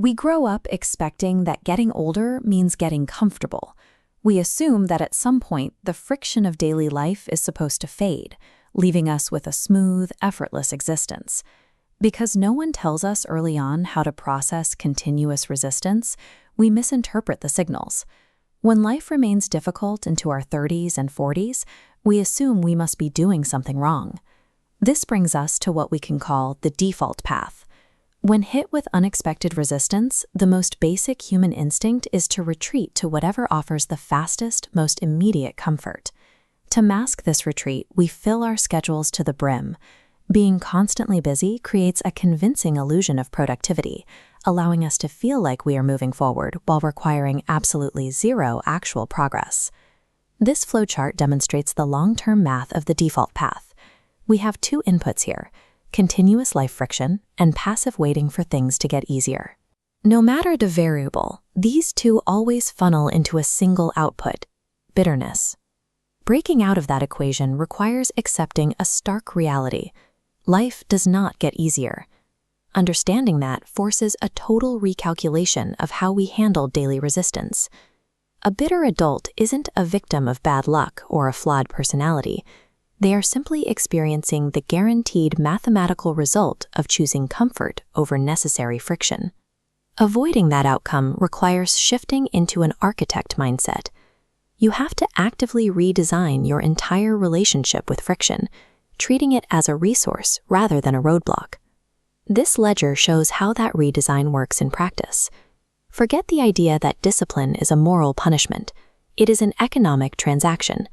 We grow up expecting that getting older means getting comfortable. We assume that at some point, the friction of daily life is supposed to fade, leaving us with a smooth, effortless existence. Because no one tells us early on how to process continuous resistance, we misinterpret the signals. When life remains difficult into our 30s and 40s, we assume we must be doing something wrong. This brings us to what we can call the default path. When hit with unexpected resistance, the most basic human instinct is to retreat to whatever offers the fastest, most immediate comfort. To mask this retreat, we fill our schedules to the brim. Being constantly busy creates a convincing illusion of productivity, allowing us to feel like we are moving forward while requiring absolutely zero actual progress. This flowchart demonstrates the long-term math of the default path. We have two inputs here: continuous life friction and passive waiting for things to get easier. No matter the variable, these two always funnel into a single output: bitterness. Breaking out of that equation requires accepting a stark reality. Life does not get easier. Understanding that forces a total recalculation of how we handle daily resistance. A bitter adult isn't a victim of bad luck or a flawed personality. They are simply experiencing the guaranteed mathematical result of choosing comfort over necessary friction. Avoiding that outcome requires shifting into an architect mindset. You have to actively redesign your entire relationship with friction, treating it as a resource rather than a roadblock. This ledger shows how that redesign works in practice. Forget the idea that discipline is a moral punishment. It is an economic transaction.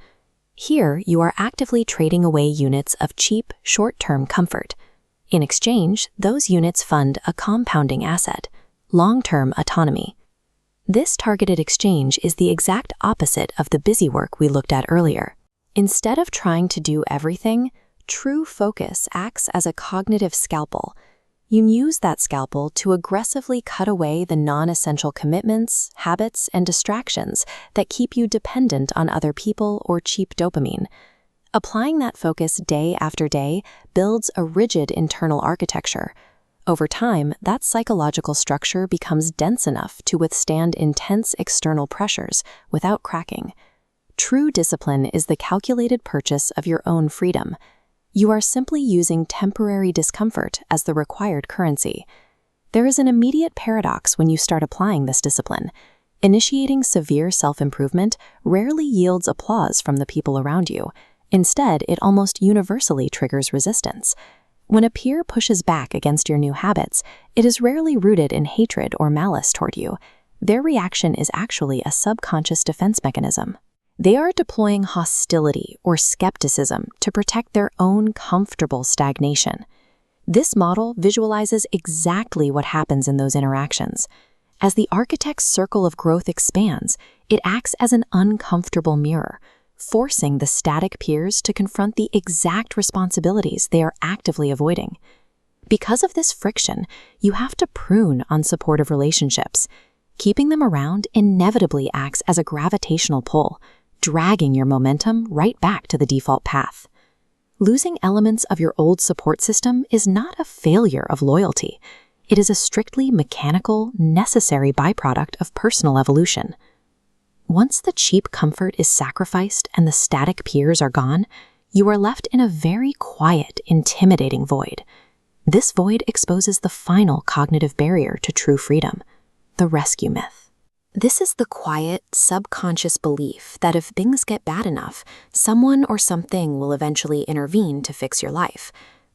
Here, you are actively trading away units of cheap, short-term comfort. In exchange, those units fund a compounding asset: long-term autonomy. This targeted exchange is the exact opposite of the busy work we looked at earlier. Instead of trying to do everything, true focus acts as a cognitive scalpel. You use that scalpel to aggressively cut away the non-essential commitments, habits, and distractions that keep you dependent on other people or cheap dopamine. Applying that focus day after day builds a rigid internal architecture. Over time, that psychological structure becomes dense enough to withstand intense external pressures without cracking. True discipline is the calculated purchase of your own freedom. You are simply using temporary discomfort as the required currency. There is an immediate paradox when you start applying this discipline. Initiating severe self-improvement rarely yields applause from the people around you. Instead, it almost universally triggers resistance. When a peer pushes back against your new habits, it is rarely rooted in hatred or malice toward you. Their reaction is actually a subconscious defense mechanism. They are deploying hostility or skepticism to protect their own comfortable stagnation. This model visualizes exactly what happens in those interactions. As the architect's circle of growth expands, it acts as an uncomfortable mirror, forcing the static peers to confront the exact responsibilities they are actively avoiding. Because of this friction, you have to prune unsupportive relationships. Keeping them around inevitably acts as a gravitational pull, dragging your momentum right back to the default path. Losing elements of your old support system is not a failure of loyalty. It is a strictly mechanical, necessary byproduct of personal evolution. Once the cheap comfort is sacrificed and the static peers are gone, you are left in a very quiet, intimidating void. This void exposes the final cognitive barrier to true freedom: the rescue myth. This is the quiet, subconscious belief that if things get bad enough, someone or something will eventually intervene to fix your life.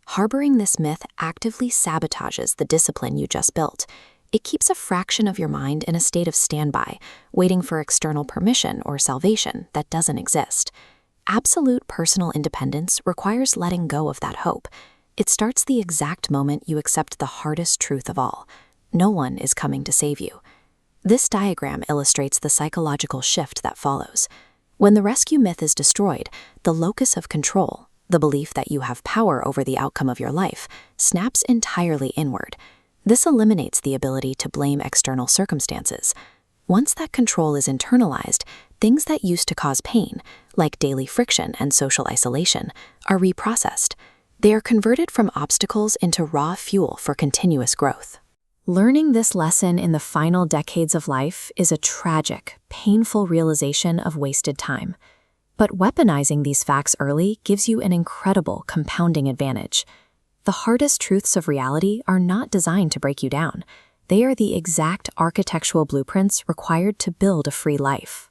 Harboring this myth actively sabotages the discipline you just built. It keeps a fraction of your mind in a state of standby, waiting for external permission or salvation that doesn't exist. Absolute personal independence requires letting go of that hope. It starts the exact moment you accept the hardest truth of all: no one is coming to save you. This diagram illustrates the psychological shift that follows. When the rescue myth is destroyed, the locus of control, the belief that you have power over the outcome of your life, snaps entirely inward. This eliminates the ability to blame external circumstances. Once that control is internalized, things that used to cause pain, like daily friction and social isolation, are reprocessed. They are converted from obstacles into raw fuel for continuous growth. Learning this lesson in the final decades of life is a tragic, painful realization of wasted time. But weaponizing these facts early gives you an incredible compounding advantage. The hardest truths of reality are not designed to break you down. They are the exact architectural blueprints required to build a free life.